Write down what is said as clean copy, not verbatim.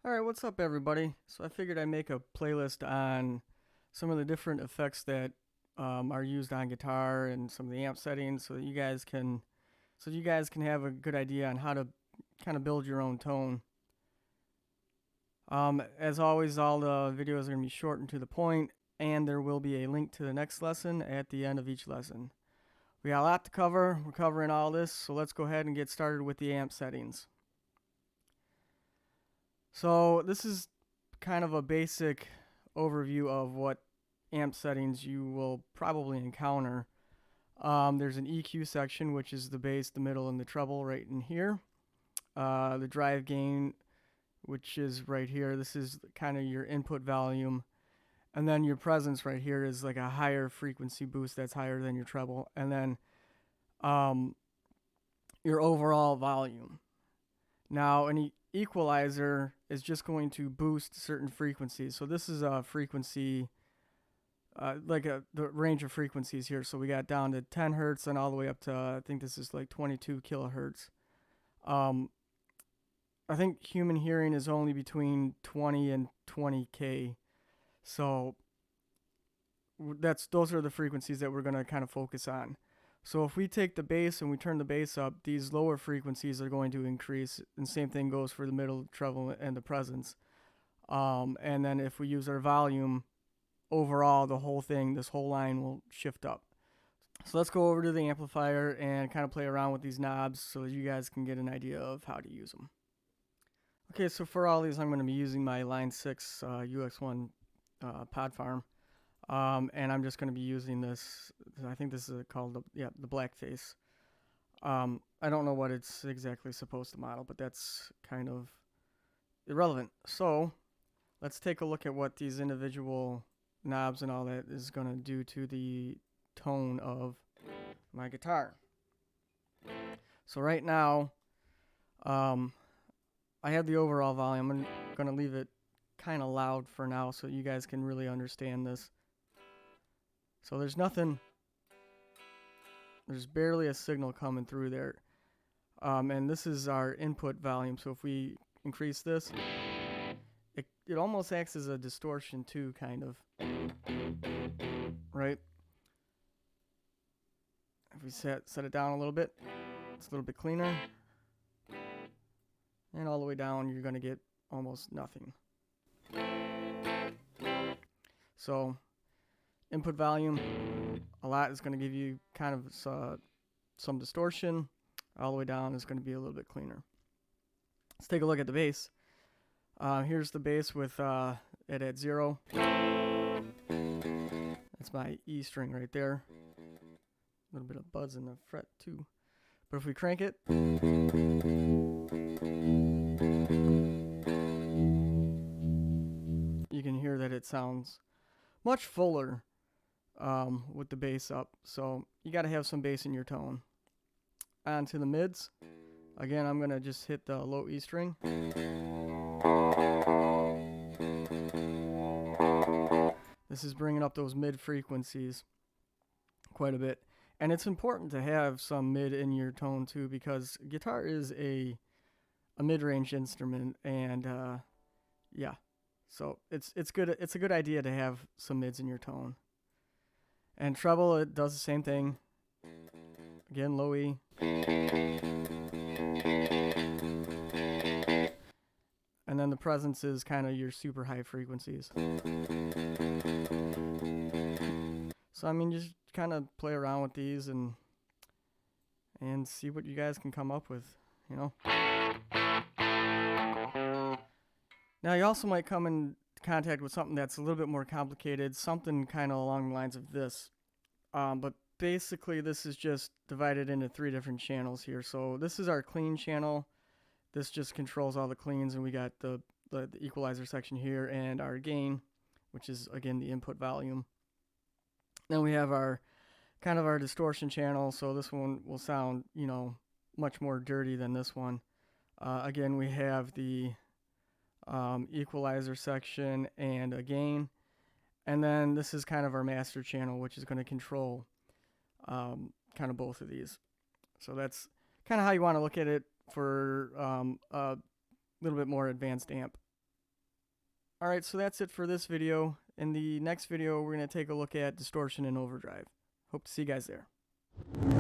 Alright, what's up everybody? So I figured I'd make a playlist on some of the different effects that are used on guitar and some of the amp settings so that you guys can have a good idea on how to kind of build your own tone. As always, all the videos are going to be short and to the point, and there will be a link to the next lesson at the end of each lesson. We got a lot to cover. We're covering all this, so let's go ahead and get started with the amp settings. So this is kind of a basic overview of what amp settings you will probably encounter. There's an EQ section, which is the bass, the middle, and the treble right in here. The drive gain, which is right here. This is kind of your input volume. And then your presence right here is like a higher frequency boost that's higher than your treble. And then your overall volume. Now, an equalizer is just going to boost certain frequencies. So this is a frequency, the range of frequencies here. So we got down to 10 hertz and all the way up to, I think this is like 22 kilohertz. I think human hearing is only between 20 and 20K. So those are the frequencies that we're going to kind of focus on. So if we take the bass and we turn the bass up, these lower frequencies are going to increase, and same thing goes for the middle, treble, and the presence. And then if we use our volume, overall the whole thing, this whole line will shift up. So let's go over to the amplifier and kind of play around with these knobs so that you guys can get an idea of how to use them. Okay, so for all these I'm going to be using my Line 6 UX1 pod farm. And I'm just going to be using this. I think this is called the Blackface. I don't know what it's exactly supposed to model, but that's kind of irrelevant. So let's take a look at what these individual knobs and all that is going to do to the tone of my guitar. So right now, I have the overall volume. I'm going to leave it kind of loud for now so you guys can really understand this. So there's nothing, there's barely a signal coming through there. And this is our input volume. So if we increase this, it almost acts as a distortion too, kind of. Right? If we set it down a little bit, it's a little bit cleaner. And all the way down, you're going to get almost nothing. So input volume, a lot is going to give you kind of some distortion. All the way down is going to be a little bit cleaner. Let's take a look at the bass. Here's the bass with it at 0. That's my E string right there. A little bit of buzz in the fret too. But if we crank it, you can hear that it sounds much fuller with the bass up. So you got to have some bass in your tone. On to the mids. Again, I'm going to just hit the low E string. This is bringing up those mid frequencies quite a bit. And it's important to have some mid in your tone too, because guitar is a mid-range instrument, and yeah. So it's good. It's a good idea to have some mids in your tone. And treble, it does the same thing. Again, low E. And then the presence is kind of your super high frequencies. So I mean, just kind of play around with these and see what you guys can come up with, you know. Now you also might come in contact with something that's a little bit more complicated, something kind of along the lines of this. But basically this is just divided into 3 different channels here. So this is our clean channel. This just controls all the cleans, and we got the equalizer section here, and our gain, which is again the input volume. Then we have our kind of our distortion channel. So this one will sound, you know, much more dirty than this one. Again, we have the equalizer section and a gain. And then this is kind of our master channel, which is going to control kind of both of these. So that's kind of how you want to look at it for a little bit more advanced amp. Alright, so that's it for this video. In the next video, we're going to take a look at distortion and overdrive. Hope to see you guys there.